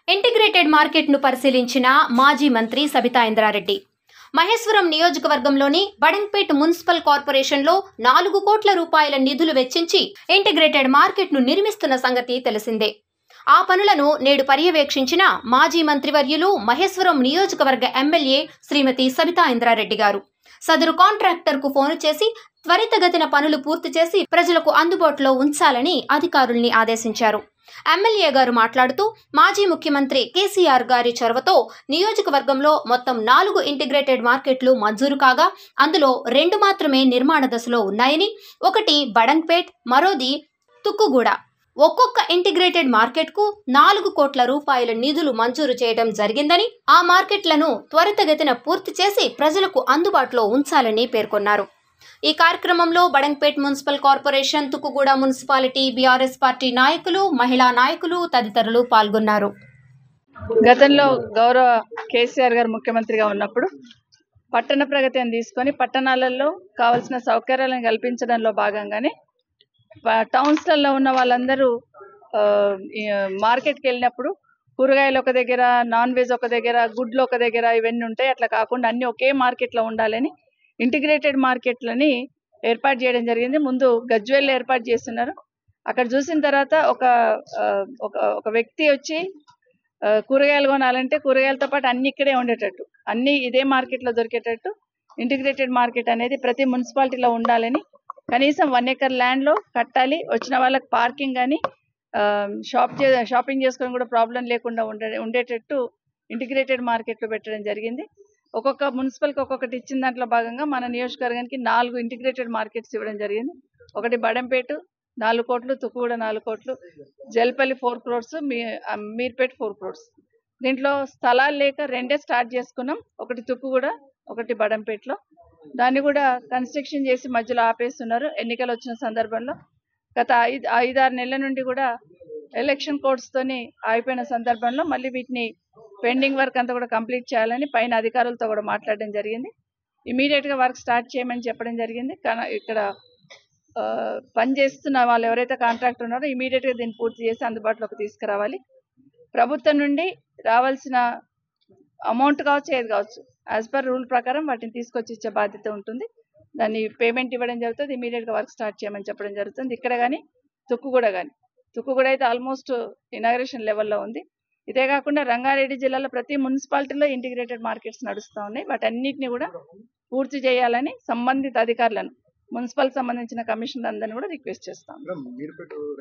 Integrated మార్కెట్ను పరిశీలించిన మాజీ మంత్రి సబితా ఇంద్రారెడ్డి మహేశ్వరం నియోజకవర్గంలోని బడంగ్పేట్ మున్సిపల్ కార్పొరేషన్లో 4 కోట్ల రూపాయల నిధులు వెచ్చించి ఇంటిగ్రేటెడ్ మార్కెట్ను నిర్మిస్తున్న సంగతి తెలిసిందే. ఆ పనులను నేడు పర్యవేక్షించిన మాజీ మంత్రివర్యులు మహేశ్వరం నియోజకవర్గ ఎమ్మెల్యే శ్రీమతి సబితా ఇంద్రారెడ్డి గారు సదరు కాంట్రాక్టర్కు ఫోన్ చేసి త్వరితగతిన పనులు పూర్తి చేసి ప్రజలకు అందుబాటులో ఉంచాలని అధికారుల్ని ఆదేశించారు. ఎమ్మెల్యే గారు మాట్లాడుతూ మాజీ ముఖ్యమంత్రి కేసీఆర్ గారి చొరవతో నియోజకవర్గంలో మొత్తం 4 ఇంటిగ్రేటెడ్ మార్కెట్లు మంజూరు కాగా అందులో 2 మాత్రమే నిర్మాణ దశలో ఉన్నాయని, ఒకటి బడంగ్పేట్, మరోది తుక్కుగూడ. ఒక్కొక్క ఇంటిగ్రేటెడ్ మార్కెట్కు 4 కోట్ల రూపాయల నిధులు మంజూరు చేయడం జరిగిందని, ఆ మార్కెట్లను త్వరితగతిన పూర్తి చేసి ప్రజలకు అందుబాటులో ఉంచాలని పేర్కొన్నారు. ఈ కార్యక్రమంలో Badangpet municipal corporation, Tukkuguda municipality, BRS party నాయకులు, మహిళా నాయకులు తదితరులు పాల్గొన్నారు. గతంలో గౌరవ కేసీఆర్ గారు ముఖ్యమంత్రిగా ఉన్నప్పుడు పట్టణ ప్రగతి అని తీసుకొని పట్టణాలలో కావాల్సిన సౌకర్యాలను కల్పించడంలో భాగంగానే టౌన్స్లలో ఉన్న వాళ్ళందరూ మార్కెట్కి వెళ్ళినప్పుడు కూరగాయలు ఒక దగ్గర, నాన్ వెజ్ ఒక దగ్గర, గుడ్లు ఒక దగ్గర, ఇవన్నీ ఉంటాయి. అట్లా కాకుండా అన్ని ఒకే మార్కెట్లో ఉండాలని ఇంటిగ్రేటెడ్ మార్కెట్లని ఏర్పాటు చేయడం జరిగింది. ముందు గజ్వేల్లో ఏర్పాటు చేస్తున్నారు. అక్కడ చూసిన తర్వాత ఒక వ్యక్తి వచ్చి కూరగాయలు కొనాలంటే కూరగాయలతో పాటు అన్ని ఇక్కడే ఉండేటట్టు, అన్ని ఇదే మార్కెట్లో దొరికేటట్టు ఇంటిగ్రేటెడ్ మార్కెట్ అనేది ప్రతి మున్సిపాలిటీలో ఉండాలని, కనీసం 1 ఎకర్ ల్యాండ్లో కట్టాలి. వచ్చిన వాళ్ళకి పార్కింగ్ కానీ షాపింగ్ చేసుకోవడం కూడా ప్రాబ్లం లేకుండా ఉండేటట్టు ఇంటిగ్రేటెడ్ మార్కెట్లో పెట్టడం జరిగింది. ఒక్కొక్క మున్సిపల్కి ఒక్కొక్కటి ఇచ్చిన దాంట్లో భాగంగా మన నియోజకవర్గానికి 4 ఇంటిగ్రేటెడ్ మార్కెట్స్ ఇవ్వడం జరిగింది. ఒకటి బడంపేట 4 కోట్లు, తుక్కుగూడ 4 కోట్లు, జల్పల్లి 4 crores, మీర్పేట్ 4 crores. దీంట్లో స్థలాలు లేక 2 స్టార్ట్ చేసుకున్నాం. ఒకటి తుక్కుగూడ, ఒకటి బడంపేటలో. దాన్ని కూడా కన్స్ట్రక్షన్ చేసి మధ్యలో ఆపేస్తున్నారు. ఎన్నికలు వచ్చిన సందర్భంలో గత 5-6 నెలల నుండి కూడా ఎలక్షన్ కోడ్స్తోని ఆగిపోయిన సందర్భంలో మళ్ళీ వీటిని పెండింగ్ వర్క్ అంతా కూడా కంప్లీట్ చేయాలని పైన అధికారులతో కూడా మాట్లాడడం జరిగింది. ఇమీడియట్గా వర్క్ స్టార్ట్ చేయమని చెప్పడం జరిగింది. కానీ ఇక్కడ పనిచేస్తున్న వాళ్ళు ఎవరైతే కాంట్రాక్టర్ ఉన్నారో ఇమీడియట్గా దీన్ని పూర్తి చేసి అందుబాటులోకి తీసుకురావాలి. ప్రభుత్వం నుండి రావాల్సిన అమౌంట్ కావచ్చు, ఏది కావచ్చు, యాజ్ పర్ రూల్ ప్రకారం వాటిని తీసుకొచ్చి ఇచ్చే బాధ్యత ఉంటుంది. దాన్ని పేమెంట్ ఇవ్వడం జరుగుతుంది. ఇమీడియట్గా వర్క్ స్టార్ట్ చేయమని చెప్పడం జరుగుతుంది. ఇక్కడ కానీ తుక్కుగూడ అయితే ఆల్మోస్ట్ ఇనాగ్రేషన్ లెవెల్లో ఉంది. ఇదే కాకుండా రంగారెడ్డి జిల్లాలో ప్రతి మున్సిపాలిటీలో ఇంటిగ్రేటెడ్ మార్కెట్స్ నడుస్తూ ఉన్నాయి. వాటన్నిటిని కూడా పూర్తి చేయాలని సంబంధిత అధికారులను, మున్సిపల్ సంబంధించిన కమిషనర్ అందరినీ కూడా రిక్వెస్ట్ చేస్తాం.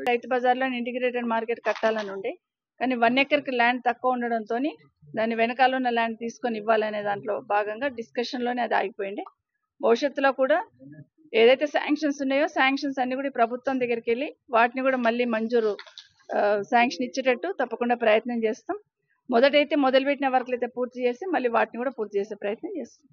రైతు బజార్లో ఇంటిగ్రేటెడ్ మార్కెట్ కట్టాలని ఉండే, కానీ 1 ఎకర్కి ల్యాండ్ తక్కువ ఉండడంతో దాని వెనకాల ఉన్న ల్యాండ్ తీసుకొని ఇవ్వాలనే దాంట్లో భాగంగా డిస్కషన్లోనే అది ఆగిపోయింది. భవిష్యత్తులో కూడా ఏదైతే శాంక్షన్స్ ఉన్నాయో శాంక్షన్స్ అన్ని కూడా ప్రభుత్వం దగ్గరికి వెళ్ళి వాటిని కూడా మళ్ళీ మంజూరు శాంక్షన్ ఇచ్చేటట్టు తప్పకుండా ప్రయత్నం చేస్తాం. మొదటైతే మొదలుపెట్టిన వర్క్లు అయితే పూర్తి చేసి మళ్ళీ వాటిని కూడా పూర్తి చేసే ప్రయత్నం చేస్తాం.